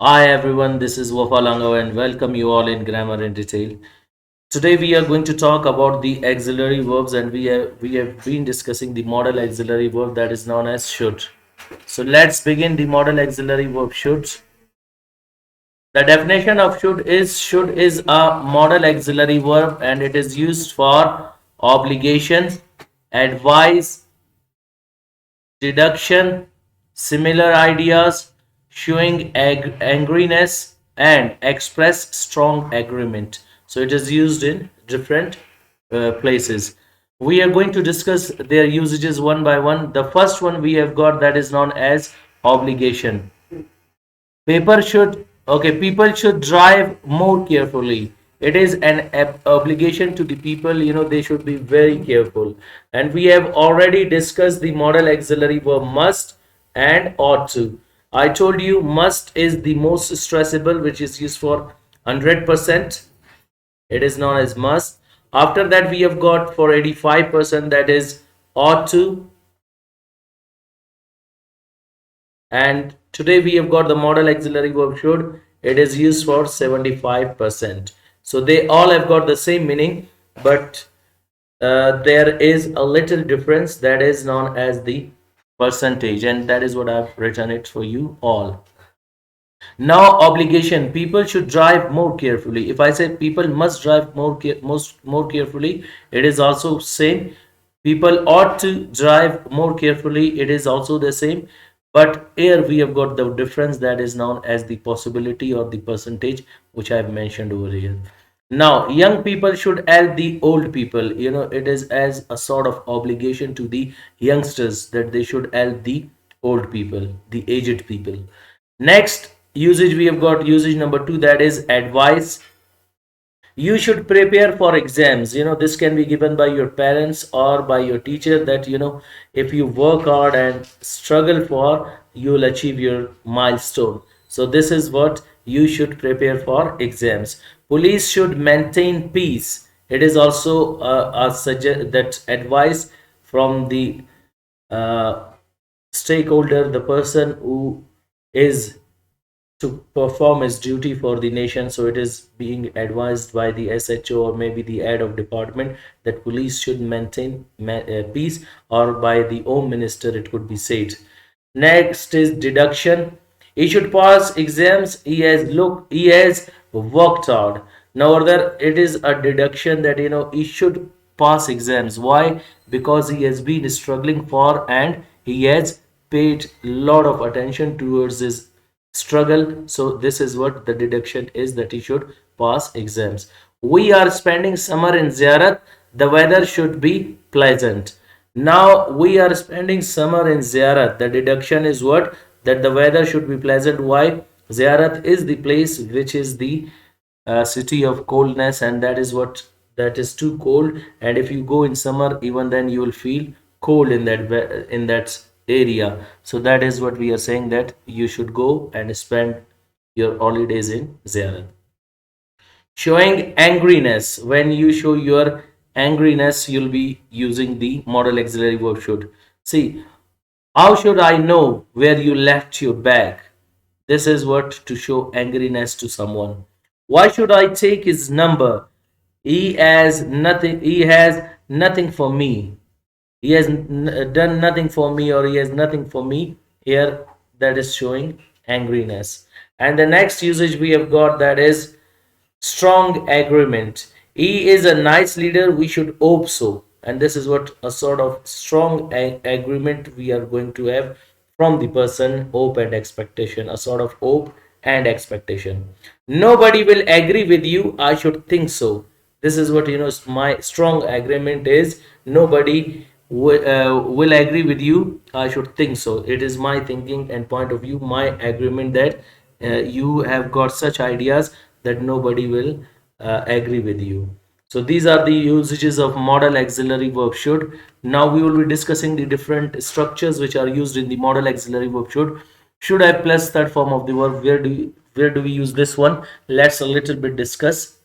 Hi everyone, this is Wafalango and welcome you all in Grammar in Detail. Today we are going to talk about the auxiliary verbs and we have been discussing the modal auxiliary verb that is known as should. So let's begin the modal auxiliary verb should. The definition of should is a modal auxiliary verb and it is used for obligations, advice, deduction, similar ideas, showing angriness, and express strong agreement. So it is used in different places. We are going to discuss their usages one by one. The first one we have got that is known as obligation. People should drive more carefully. It is an obligation to the people, they should be very careful. And we have already discussed the modal auxiliary verb must and ought to. I told you must is the most stressable, which is used for 100%. It is known as must. After that, we have got for 85% that is ought to, and today we have got the modal auxiliary verb should. It is used for 75%. So they all have got the same meaning, but there is a little difference that is known as the percentage, and that is what I've written it for you all. Now, obligation. People should drive more carefully. If I say people must drive more carefully, it is also same. People ought to drive more carefully. It is also the same. But here we have got the difference that is known as the possibility or the percentage, which I have mentioned over here. Now, young people should help the old people. It is as a sort of obligation to the youngsters that they should help the old people, the aged people. Next usage, we have got usage number two, that is advice. You should prepare for exams. This can be given by your parents or by your teacher, that if you work hard and struggle for, you will achieve your milestone. So this is what you should prepare for exams. Police should maintain peace. It is also a suggest that advice from the uh, stakeholder, the person who is to perform his duty for the nation. So it is being advised by the SHO or maybe the head of department that police should maintain peace, or by the home minister it could be said. Next is deduction. He should pass exams. He has worked hard. Now other, it is a deduction that he should pass exams. Why? Because he has been struggling for, and he has paid a lot of attention towards his struggle. So this is what the deduction is, that he should pass exams. We are spending summer in Ziyarat. The weather should be pleasant. Now we are spending summer in Ziyarat. The deduction is what? That the weather should be pleasant. Why? Ziyarat is the place which is the city of coldness, and that is too cold. And if you go in summer, even then you will feel cold in that area. So that is what we are saying, that you should go and spend your holidays in Ziyarat. Showing angriness. When you show your angriness, you'll be using the modal auxiliary verb should. See, how should I know where you left your bag? This is what to show angriness to someone. Why should I take his number? He has nothing for me. He has done nothing for me, or he has nothing for me. Here, that is showing angriness. And the next usage we have got, that is strong agreement. He is a nice leader, we should hope so. And this is what a sort of strong agreement we are going to have from the person. Hope and expectation, a sort of hope and expectation. Nobody will agree with you, I should think so. This is what my strong agreement is. Nobody will agree with you, I should think so. It is my thinking and point of view, my agreement, that you have got such ideas that nobody will agree with you. So these are the usages of modal auxiliary verb should. Now we will be discussing the different structures which are used in the modal auxiliary verb should. Should I plus third form of the verb? Where do we use this one? Let's a little bit discuss.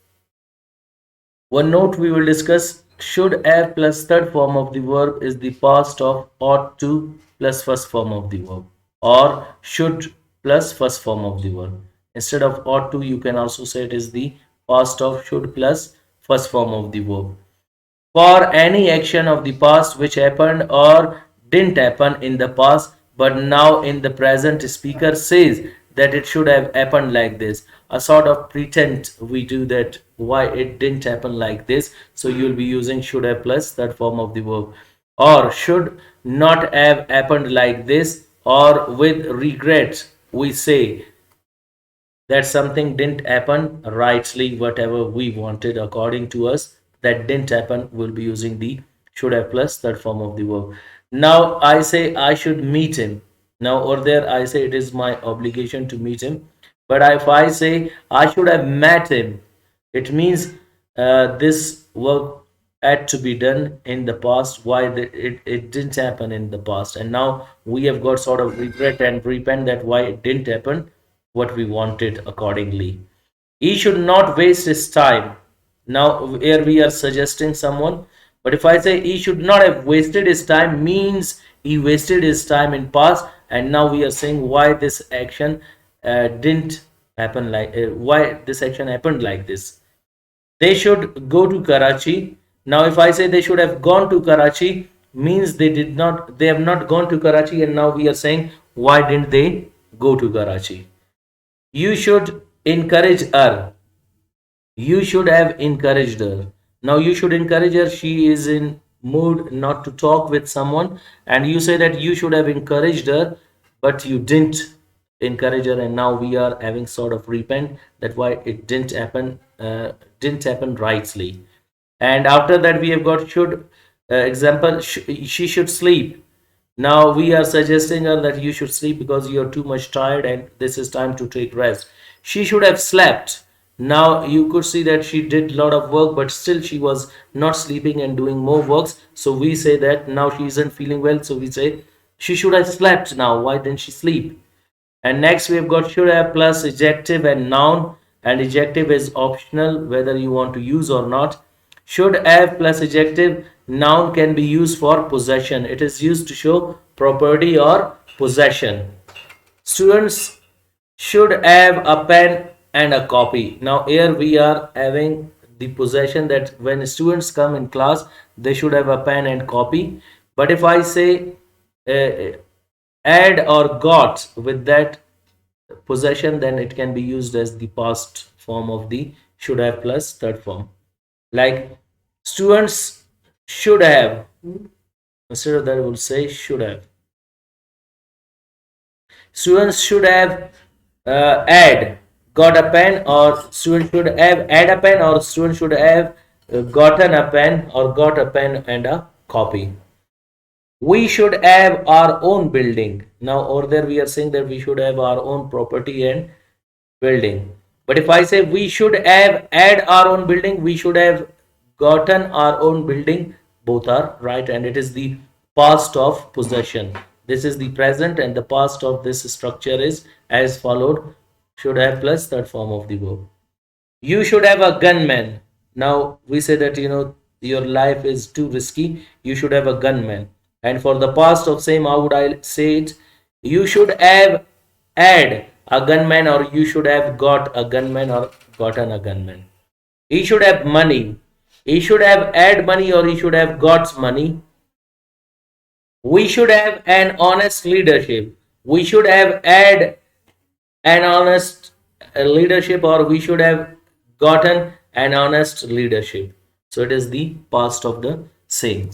One note we will discuss: should have plus third form of the verb is the past of ought to plus first form of the verb, or should plus first form of the verb. Instead of ought to, you can also say it is the past of should plus first form of the verb. For any action of the past which happened or didn't happen in the past but now in the present, speaker says that it should have happened like this, a sort of pretend we do that why it didn't happen like this. So you'll be using should have plus that form of the verb, or should not have happened like this, or with regret we say that something didn't happen rightly, whatever we wanted according to us that didn't happen, we'll be using the should have plus that form of the verb. Now I say I should meet him. Now or there I say it is my obligation to meet him. But if I say I should have met him, it means this work had to be done in the past, why it didn't happen in the past, and now we have got sort of regret and repent that why it didn't happen what we wanted accordingly. He should not waste his time. Now here we are suggesting someone, but if I say he should not have wasted his time means he wasted his time in past, and now we are saying why this action didn't happen like why this action happened like this. They should go to Karachi. Now if I say they should have gone to Karachi means they have not gone to Karachi, and now we are saying why didn't they go to Karachi. You should encourage her. You should have encouraged her. Now you should encourage her. She is in mood not to talk with someone, and you say that you should have encouraged her, but you didn't encourage her, and now we are having sort of repent that why it didn't happen rightly. And after that we have got should, example she should sleep. Now we are suggesting her that you should sleep because you are too much tired and this is time to take rest. She should have slept. Now you could see that she did a lot of work but still she was not sleeping and doing more works. So we say that now she isn't feeling well. So we say she should have slept. Now why didn't she sleep? And next we have got should have plus adjective and noun, and adjective is optional whether you want to use or not. Should have plus adjective noun can be used for possession. It is used to show property or possession. Students should have a pen and a copy. Now here we are having the possession that when students come in class they should have a pen and copy. But if I say uh, add or got with that possession, then it can be used as the past form of the should have plus third form. Like students should have, instead of that we'll say should have. Students should have add got a pen, or student should have add a pen, or student should have gotten a pen or got a pen and a copy. We should have our own building. Now over there we are saying that we should have our own property and building. But if I say we should have had our own building, we should have gotten our own building, both are right, and it is the past of possession. This is the present and the past of this structure is as followed: should have plus third form of the verb. You should have a gunman. Now we say that your life is too risky, you should have a gunman. And for the past of same, how would I say it? You should have had a gunman, or you should have got a gunman or gotten a gunman. He should have money. He should have had money, or he should have got money. We should have an honest leadership. We should have had an honest leadership, or we should have gotten an honest leadership. So it is the past of the same.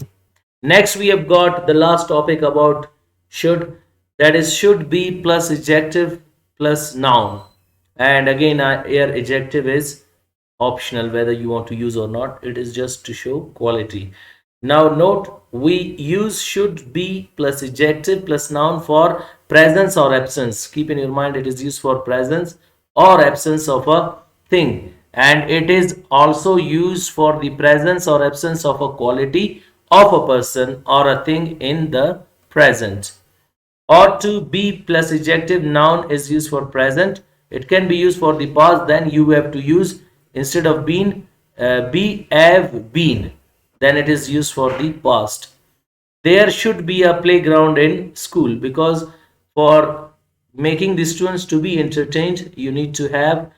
Next we have got the last topic about should, that is should be plus adjective plus noun. And again here adjective is optional whether you want to use or not, it is just to show quality. Now note, we use should be plus adjective plus noun for presence or absence. Keep in your mind it is used for presence or absence of a thing, and it is also used for the presence or absence of a quality of a person or a thing in the present. Ought to be plus adjective noun is used for present. It can be used for the past, then you have to use instead of been be have been, then it is used for the past. There should be a playground in school, because for making the students to be entertained, you need to have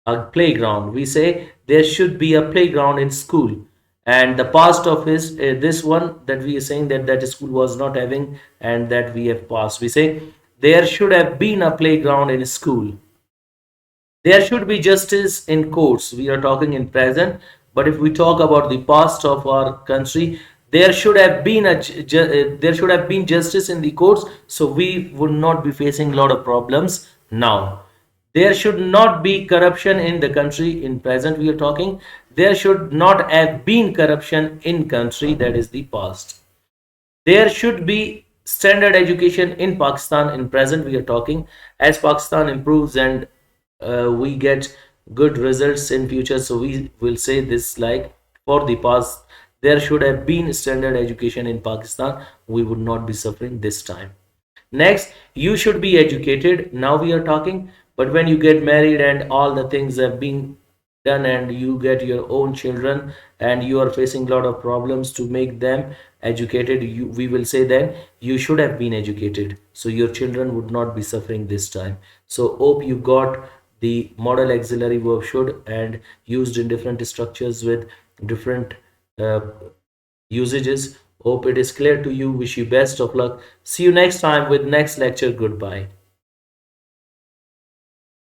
a playground. We say there should be a playground in school. And the past of is this one that we are saying that that school was not having and that we have passed. We say there should have been a playground in school. There should be justice in courts. We are talking in present, but if we talk about the past of our country, there should have been there should have been justice in the courts, so we would not be facing a lot of problems now. There should not be corruption in the country. In present, we are talking. There should not have been corruption in country. That is the past. There should be standard education in Pakistan. In present, we are talking as Pakistan improves and we get good results in future. So we will say this like for the past, there should have been standard education in Pakistan. We would not be suffering this time. Next, you should be educated. Now we are talking, but when you get married and all the things have been done and you get your own children and you are facing a lot of problems to make them educated, we will say then you should have been educated. So your children would not be suffering this time. So hope you got the model auxiliary verb should and used in different structures with different uh, usages. Hope it is clear to you. Wish you best of luck. See you next time with next lecture. Goodbye.